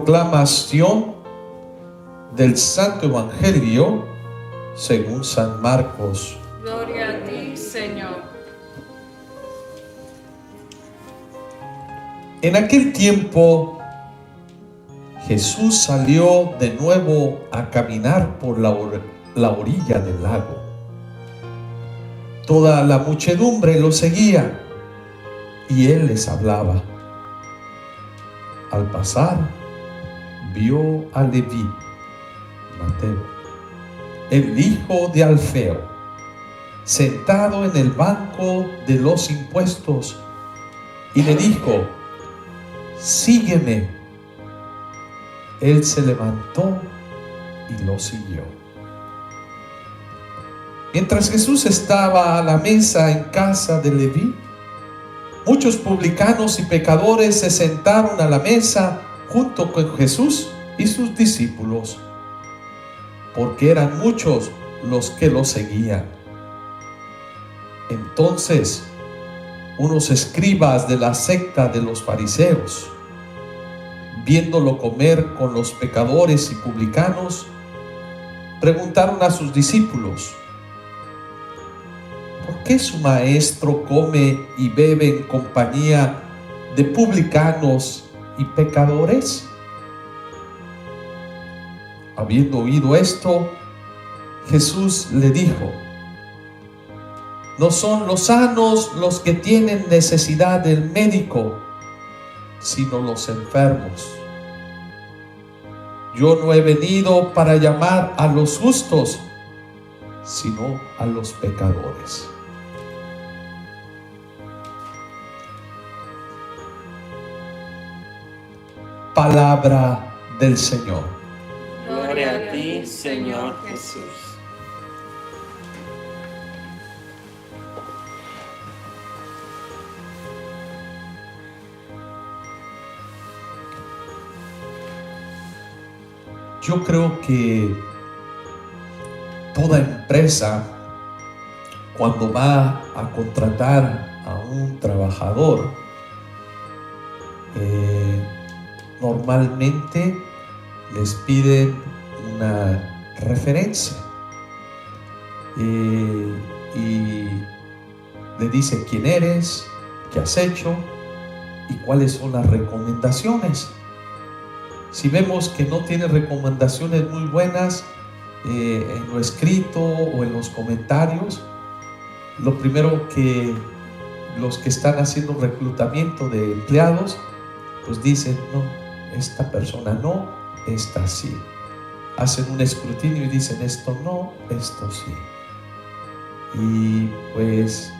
Proclamación del Santo Evangelio según San Marcos. Gloria a ti, Señor. En aquel tiempo, Jesús salió de nuevo a caminar por la orilla del lago. Toda la muchedumbre lo seguía y él les hablaba. Al pasar, vio a Leví, Mateo, el hijo de Alfeo, sentado en el banco de los impuestos, y le dijo: sígueme. Él se levantó y lo siguió. Mientras Jesús estaba a la mesa en casa de Leví, muchos publicanos y pecadores se sentaron a la mesa junto con Jesús y sus discípulos, porque eran muchos los que lo seguían. Entonces, unos escribas de la secta de los fariseos, viéndolo comer con los pecadores y publicanos, preguntaron a sus discípulos: ¿por qué su maestro come y bebe en compañía de publicanos y pecadores? Habiendo oído esto, Jesús le dijo: no son los sanos los que tienen necesidad del médico, sino los enfermos. Yo no he venido para llamar a los justos, sino a los pecadores. Palabra del Señor. Gloria a ti, Señor Jesús. Yo creo que toda empresa, cuando va a contratar a un trabajador, normalmente les piden una referencia y le dice quién eres, qué has hecho y cuáles son las recomendaciones. Si vemos que no tiene recomendaciones muy buenas en lo escrito o en los comentarios, lo primero que los que están haciendo reclutamiento de empleados, pues dicen: no, esta persona no, esta sí. Hacen un escrutinio y dicen: esto no, esto sí. Y pues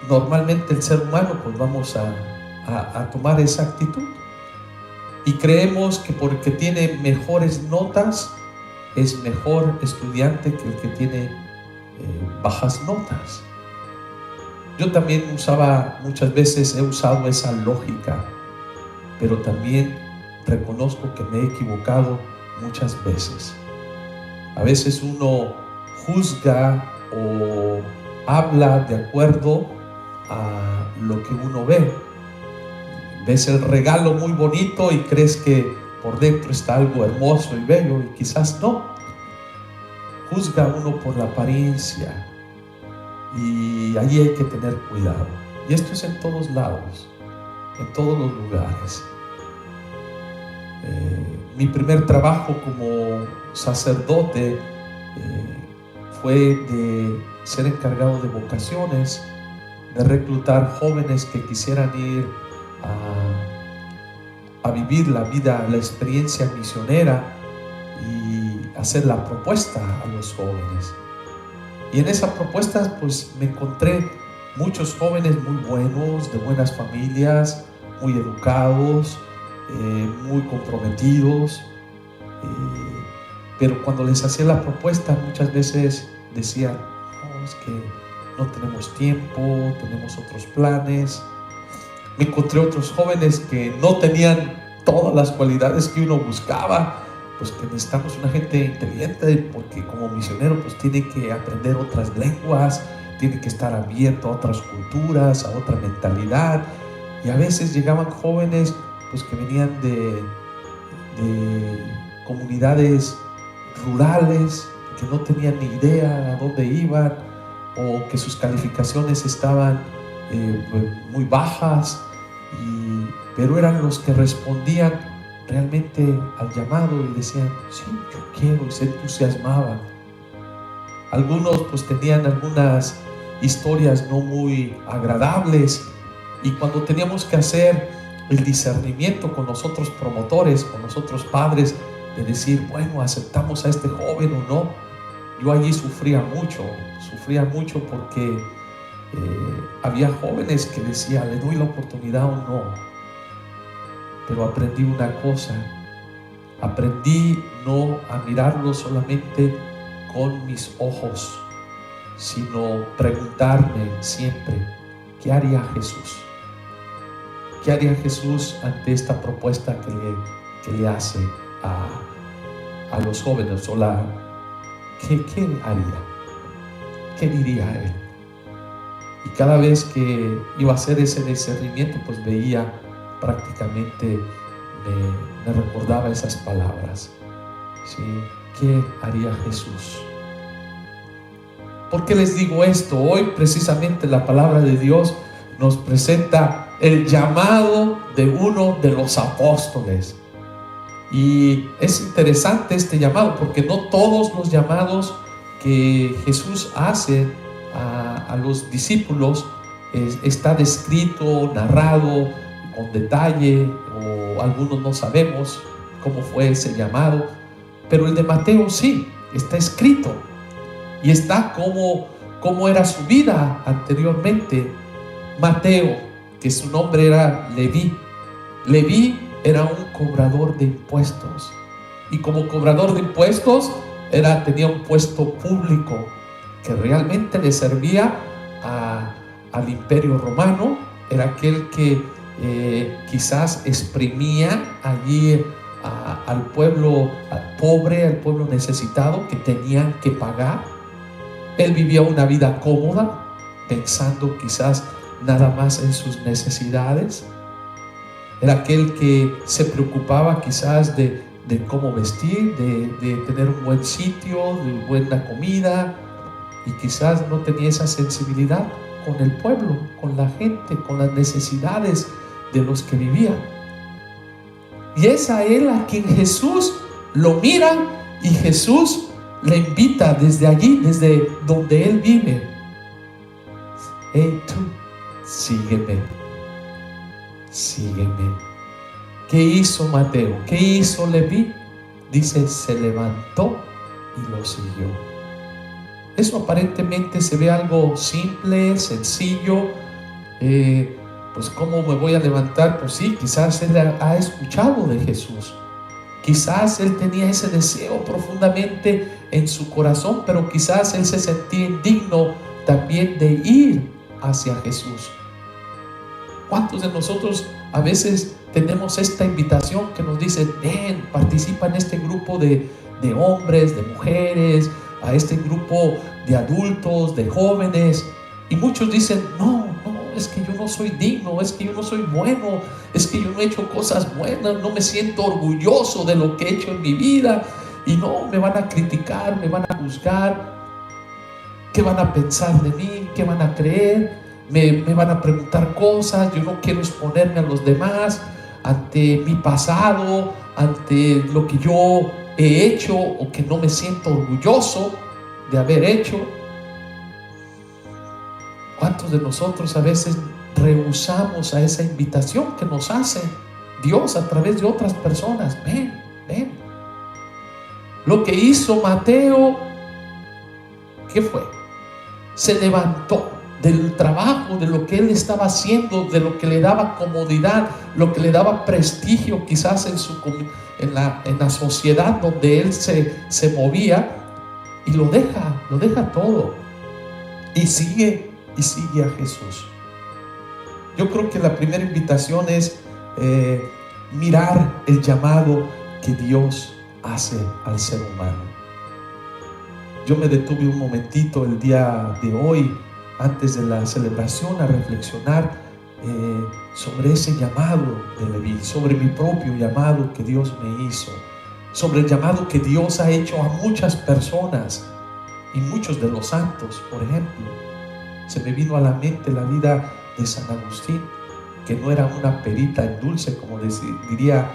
normalmente el ser humano pues vamos a tomar esa actitud. Y creemos que porque tiene mejores notas es mejor estudiante que el que tiene bajas notas. Yo también muchas veces he usado esa lógica, pero también reconozco que me he equivocado muchas veces. A veces uno juzga o habla de acuerdo a lo que uno ve. Ves el regalo muy bonito y crees que por dentro está algo hermoso y bello, y quizás no. Juzga uno por la apariencia, y allí hay que tener cuidado. Y esto es en todos lados, en todos los lugares. Mi primer trabajo como sacerdote fue de ser encargado de vocaciones, de reclutar jóvenes que quisieran ir a vivir la vida, la experiencia misionera y hacer la propuesta a los jóvenes. Y en esa propuesta pues me encontré muchos jóvenes muy buenos, de buenas familias, muy educados, muy comprometidos, pero cuando les hacía la propuesta muchas veces decían: no, es que no tenemos tiempo, tenemos otros planes. Me encontré otros jóvenes que no tenían todas las cualidades que uno buscaba, pues que necesitamos una gente inteligente, porque como misionero pues tiene que aprender otras lenguas, tiene que estar abierto a otras culturas, a otra mentalidad. Y a veces llegaban jóvenes pues que venían de comunidades rurales, que no tenían ni idea a dónde iban, o que sus calificaciones estaban muy bajas, pero eran los que respondían realmente al llamado y decían, sí, yo quiero, y se entusiasmaban. Algunos pues tenían algunas historias no muy agradables, y cuando teníamos que hacer el discernimiento con nosotros promotores, con nosotros padres, de decir, bueno, aceptamos a este joven o no, yo allí sufría mucho porque había jóvenes que decían, le doy la oportunidad o no. Pero aprendí una cosa, aprendí no a mirarlo solamente con mis ojos, sino preguntarme siempre, ¿qué haría Jesús? ¿Qué haría Jesús ante esta propuesta que le hace a los jóvenes? ¿Qué haría? ¿Qué diría él? Y cada vez que iba a hacer ese discernimiento, pues veía prácticamente, me recordaba esas palabras, ¿sí? ¿Qué haría Jesús? ¿Por qué les digo esto? Hoy precisamente la palabra de Dios nos presenta el llamado de uno de los apóstoles. Y es interesante este llamado, porque no todos los llamados que Jesús hace a los discípulos está descrito, narrado con detalle, o algunos no sabemos cómo fue ese llamado, pero el de Mateo sí, está escrito, y está cómo era su vida anteriormente. Mateo, que su nombre era Leví. Leví era un cobrador de impuestos, y como cobrador de impuestos tenía un puesto público que realmente le servía al imperio romano. Era aquel que quizás exprimía allí al pueblo pobre, al pueblo necesitado, que tenían que pagar. Él vivía una vida cómoda, pensando quizás nada más en sus necesidades. Era aquel que se preocupaba quizás de cómo vestir, de tener un buen sitio, de buena comida, y quizás no tenía esa sensibilidad con el pueblo, con la gente, con las necesidades de los que vivían. Y es a él a quien Jesús lo mira, y Jesús le invita desde allí, desde donde él vive. Hey, tú, sígueme. Sígueme. ¿Qué hizo Mateo? ¿Qué hizo Leví? Dice, se levantó y lo siguió. Eso aparentemente se ve algo simple, sencillo. Pues ¿cómo me voy a levantar? Pues sí, quizás él ha escuchado de Jesús. Quizás él tenía ese deseo profundamente en su corazón, pero quizás él se sentía indigno también de ir hacia Jesús. ¿Cuántos de nosotros a veces tenemos esta invitación que nos dice, ven, participa en este grupo de hombres, de mujeres, a este grupo de adultos, de jóvenes? Y muchos dicen, no, es que yo no soy digno, es que yo no soy bueno, es que yo no he hecho cosas buenas, no me siento orgulloso de lo que he hecho en mi vida, y no, me van a criticar, me van a juzgar. ¿Qué van a pensar de mí? ¿Qué van a creer? Me van a preguntar cosas. Yo no quiero exponerme a los demás ante mi pasado, ante lo que yo he hecho o que no me siento orgulloso de haber hecho. ¿Cuántos de nosotros a veces rehusamos a esa invitación que nos hace Dios a través de otras personas? Ven. Lo que hizo Mateo, ¿qué fue? Se levantó del trabajo, de lo que él estaba haciendo, de lo que le daba comodidad, lo que le daba prestigio quizás en la sociedad donde él se movía, y lo deja todo y sigue a Jesús. Yo creo que la primera invitación es mirar el llamado que Dios hace al ser humano. Yo me detuve un momentito el día de hoy, antes de la celebración, a reflexionar sobre ese llamado de Leví, sobre mi propio llamado que Dios me hizo, sobre el llamado que Dios ha hecho a muchas personas y muchos de los santos. Por ejemplo, se me vino a la mente la vida de San Agustín, que no era una perita en dulce, como diría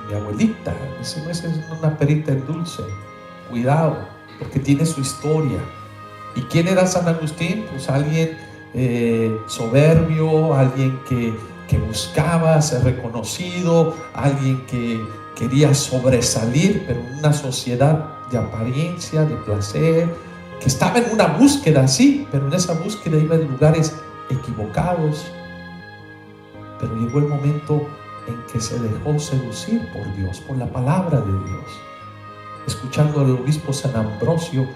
mi abuelita. Ese no es una perita en dulce. Cuidado, porque tiene su historia. ¿Y quién era San Agustín? Pues alguien soberbio, alguien que buscaba ser reconocido, alguien que quería sobresalir, pero en una sociedad de apariencia, de placer, que estaba en una búsqueda, sí, pero en esa búsqueda iba en lugares equivocados. Pero llegó el momento en que se dejó seducir por Dios, por la palabra de Dios. Escuchando al obispo San Ambrosio,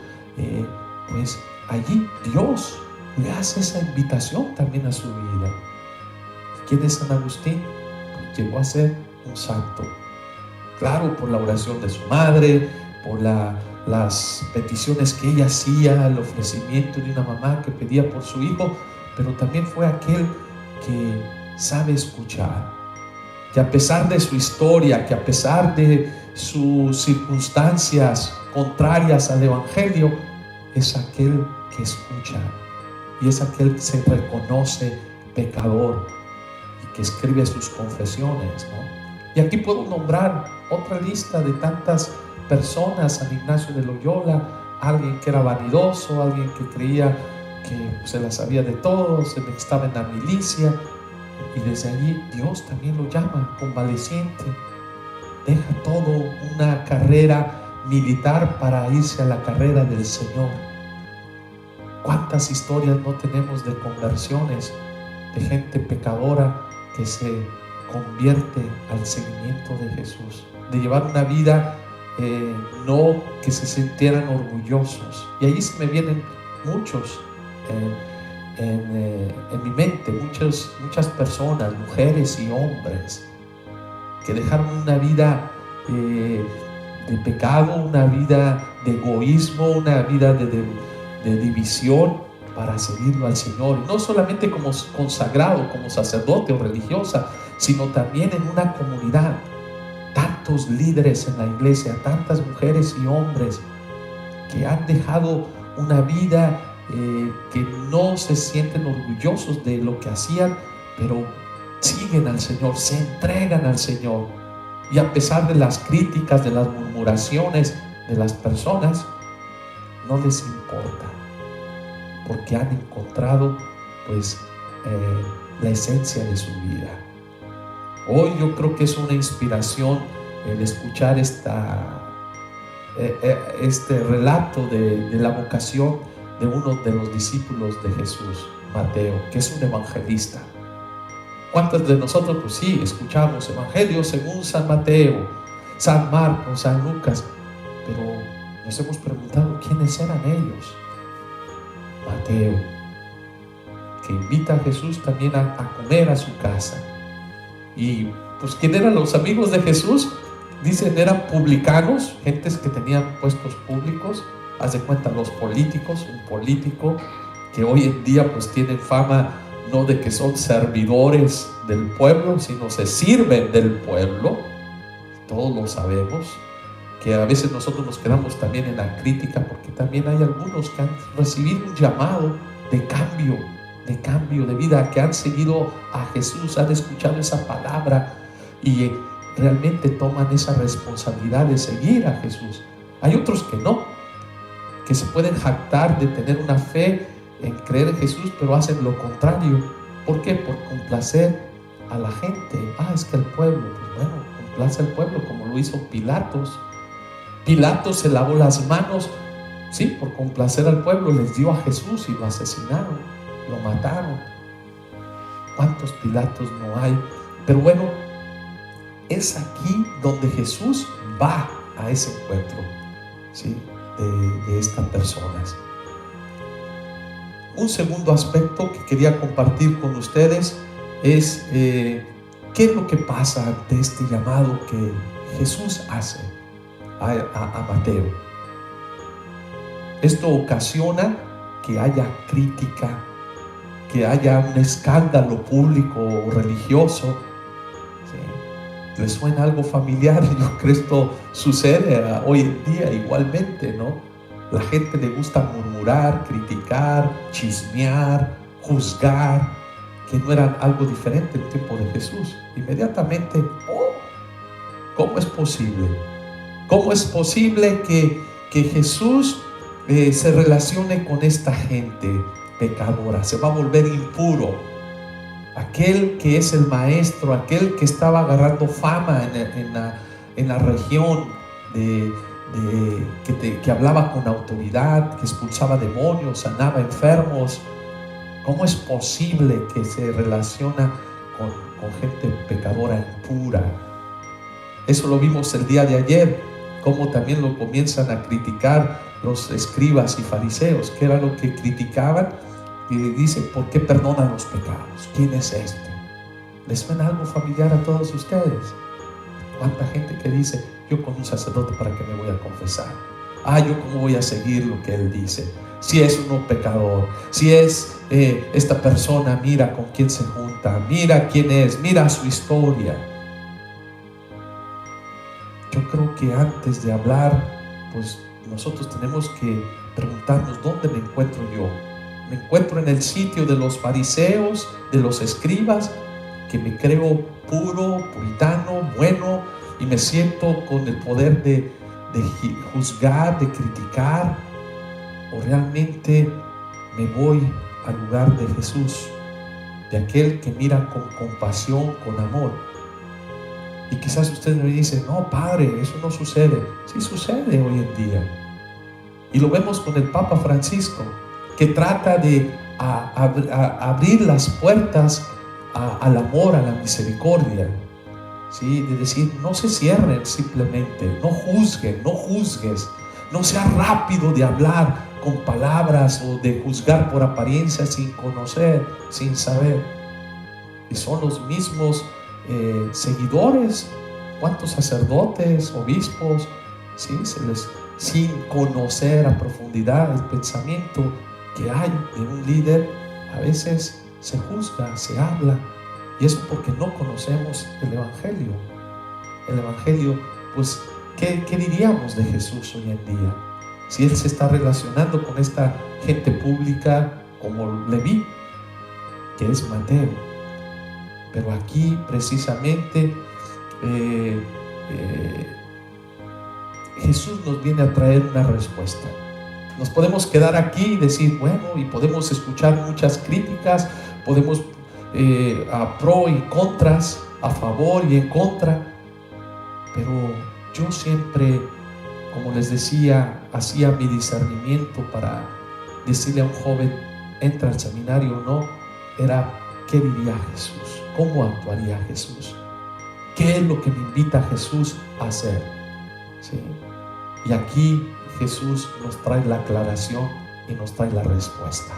pues allí Dios le hace esa invitación también a su vida. ¿Quién es San Agustín? Pues llegó a ser un santo. Claro, por la oración de su madre, por las peticiones que ella hacía, el ofrecimiento de una mamá que pedía por su hijo, pero también fue aquel que sabe escuchar, que a pesar de su historia, que a pesar de sus circunstancias contrarias al Evangelio, es aquel que escucha y es aquel que se reconoce pecador y que escribe sus confesiones, ¿no? Y aquí puedo nombrar otra lista de tantas personas: San Ignacio de Loyola, alguien que era vanidoso, alguien que creía que se la sabía de todo, estaba en la milicia, y desde allí Dios también lo llama convaleciente. Deja todo una carrera militar para irse a la carrera del Señor. ¿Cuántas historias no tenemos de conversiones, de gente pecadora que se convierte al seguimiento de Jesús, de llevar una vida no que se sintieran orgullosos? Y ahí se me vienen muchos en mi mente, muchas personas, mujeres y hombres, que dejaron una vida de pecado, una vida de egoísmo, una vida de división, para seguirlo al Señor. Y no solamente como consagrado, como sacerdote o religiosa, sino también en una comunidad. Tantos líderes en la iglesia, tantas mujeres y hombres que han dejado una vida que no se sienten orgullosos de lo que hacían, pero siguen al Señor, se entregan al Señor. Y a pesar de las críticas, de las murmuraciones de las personas, no les importa, porque han encontrado pues la esencia de su vida. Hoy yo creo que es una inspiración el escuchar este relato de la vocación de uno de los discípulos de Jesús, Mateo, que es un evangelista. ¿Cuántos de nosotros pues sí escuchamos Evangelio según San Mateo, San Marcos, San Lucas, pero nos hemos preguntado quiénes eran ellos? Mateo, que invita a Jesús también a comer a su casa. Y pues ¿quién eran los amigos de Jesús? Dicen eran publicanos, gentes que tenían puestos públicos. Haz de cuenta los políticos, un político que hoy en día pues tienen fama no de que son servidores del pueblo, sino se sirven del pueblo. Todos lo sabemos, que a veces nosotros nos quedamos también en la crítica, porque también hay algunos que han recibido un llamado de cambio de vida, que han seguido a Jesús, han escuchado esa palabra y realmente toman esa responsabilidad de seguir a Jesús. Hay otros que no, que se pueden jactar de tener una fe en creer en Jesús, pero hacen lo contrario. ¿Por qué? Por complacer a la gente. Es que el pueblo, pues bueno, complace al pueblo, como lo hizo Pilatos. Pilatos se lavó las manos, sí, por complacer al pueblo, les dio a Jesús y lo asesinaron, lo mataron. ¿Cuántos Pilatos no hay? Pero bueno, es aquí donde Jesús va a ese encuentro, ¿sí?, de estas personas. Un segundo aspecto que quería compartir con ustedes es qué es lo que pasa ante este llamado que Jesús hace a Mateo. Esto ocasiona que haya crítica que haya un escándalo público o religioso. ¿Sí? ¿Les suena algo familiar? Yo creo que esto sucede hoy en día igualmente, ¿no? La gente le gusta murmurar, criticar, chismear, juzgar, que no era algo diferente en el tiempo de Jesús. Inmediatamente, ¿cómo es posible? ¿Cómo es posible que Jesús se relacione con esta gente pecadora? Se va a volver impuro. Aquel que es el maestro, aquel que estaba agarrando fama en la región, que hablaba con autoridad, que expulsaba demonios, sanaba enfermos. ¿Cómo es posible que se relaciona con gente pecadora impura? Eso lo vimos el día de ayer, cómo también lo comienzan a criticar los escribas y fariseos, que era lo que criticaban. Y dice, ¿por qué perdonan los pecados? ¿Quién es este? ¿Les suena algo familiar a todos ustedes? ¿Cuánta gente que dice, yo con un sacerdote para qué me voy a confesar? Yo cómo voy a seguir lo que él dice? Si es uno pecador, si es esta persona, mira con quién se junta, mira quién es, mira su historia. Yo creo que antes de hablar, pues nosotros tenemos que preguntarnos, ¿dónde me encuentro yo? ¿Me encuentro en el sitio de los fariseos, de los escribas, que me creo puro, puritano, bueno, y me siento con el poder de juzgar, de criticar? ¿O realmente me voy al lugar de Jesús, de aquel que mira con compasión, con amor? Y quizás usted me dice, no, padre, eso no sucede. Sí sucede hoy en día. Y lo vemos con el Papa Francisco, que trata de abrir las puertas al amor, a la misericordia. ¿Sí? De decir, no se cierren simplemente, no juzguen, no juzgues, no sea rápido de hablar con palabras o de juzgar por apariencia sin conocer, sin saber. Y son los mismos seguidores. ¿Cuántos sacerdotes, obispos, ¿sí? Sin conocer a profundidad el pensamiento que hay de un líder, a veces se juzga, se habla, y eso porque no conocemos el Evangelio. El Evangelio, pues, ¿qué diríamos de Jesús hoy en día? Si Él se está relacionando con esta gente pública como Leví, que es Mateo. Pero aquí precisamente Jesús nos viene a traer una respuesta. Nos podemos quedar aquí y decir, bueno, y podemos escuchar muchas críticas, podemos a pro y contras, a favor y en contra, pero yo siempre, como les decía, hacía mi discernimiento para decirle a un joven, entra al seminario o no, era ¿qué diría Jesús? ¿Cómo actuaría Jesús? ¿Qué es lo que me invita Jesús a hacer? ¿Sí? Y aquí Jesús nos trae la aclaración y nos trae la respuesta.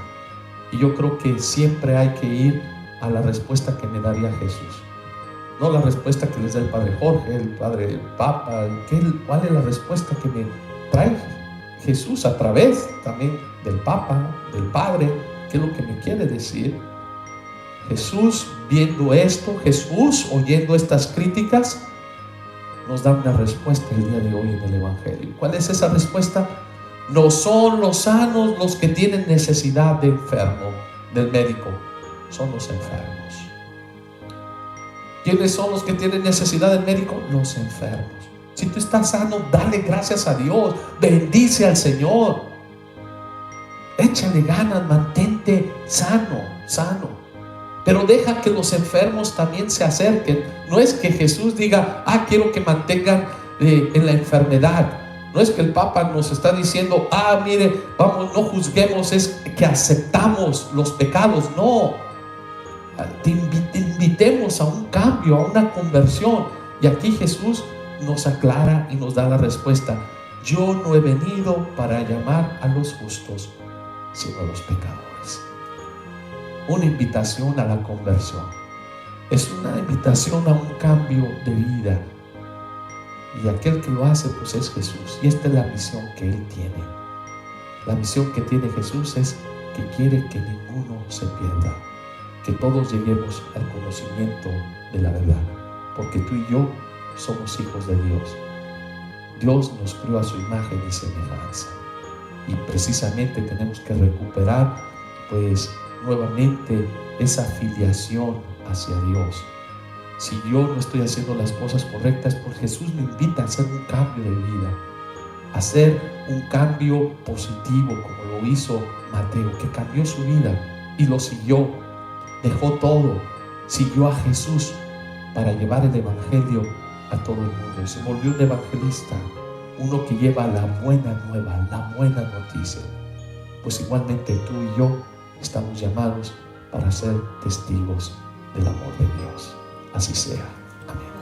Y yo creo que siempre hay que ir a la respuesta que me daría Jesús. No la respuesta que les da el Padre Jorge, el Padre Papa. ¿Cuál es la respuesta que me trae Jesús a través también del Papa, del Padre? ¿Qué es lo que me quiere decir? Jesús viendo esto, Jesús oyendo estas críticas, nos da una respuesta el día de hoy en el Evangelio. ¿Cuál es esa respuesta? No son los sanos los que tienen necesidad de enfermo, del médico, son los enfermos. ¿Quiénes son los que tienen necesidad del médico? Los enfermos. Si tú estás sano, dale gracias a Dios, bendice al Señor, échale ganas, mantente sano. Pero deja que los enfermos también se acerquen. No es que Jesús diga, quiero que mantengan en la enfermedad. No es que el Papa nos está diciendo, mire, vamos, no juzguemos, es que aceptamos los pecados. No, te invitemos a un cambio, a una conversión. Y aquí Jesús nos aclara y nos da la respuesta. Yo no he venido para llamar a los justos, sino a los pecadores. Una invitación a la conversión. Es una invitación a un cambio de vida. Y aquel que lo hace, pues es Jesús. Y esta es la misión que Él tiene. La misión que tiene Jesús es que quiere que ninguno se pierda. que todos lleguemos al conocimiento de la verdad, porque tú y yo somos hijos de Dios. Dios nos creó a su imagen y semejanza, y precisamente tenemos que recuperar pues nuevamente esa filiación hacia Dios. Si yo no estoy haciendo las cosas correctas, pues Jesús me invita a hacer un cambio de vida, a hacer un cambio positivo, como lo hizo Mateo, que cambió su vida y lo siguió, dejó todo, siguió a Jesús para llevar el evangelio a todo el mundo. Se volvió un evangelista, uno que lleva la buena nueva, la buena noticia. Pues igualmente tú y yo estamos llamados para ser testigos del amor de Dios. Así sea. Amén.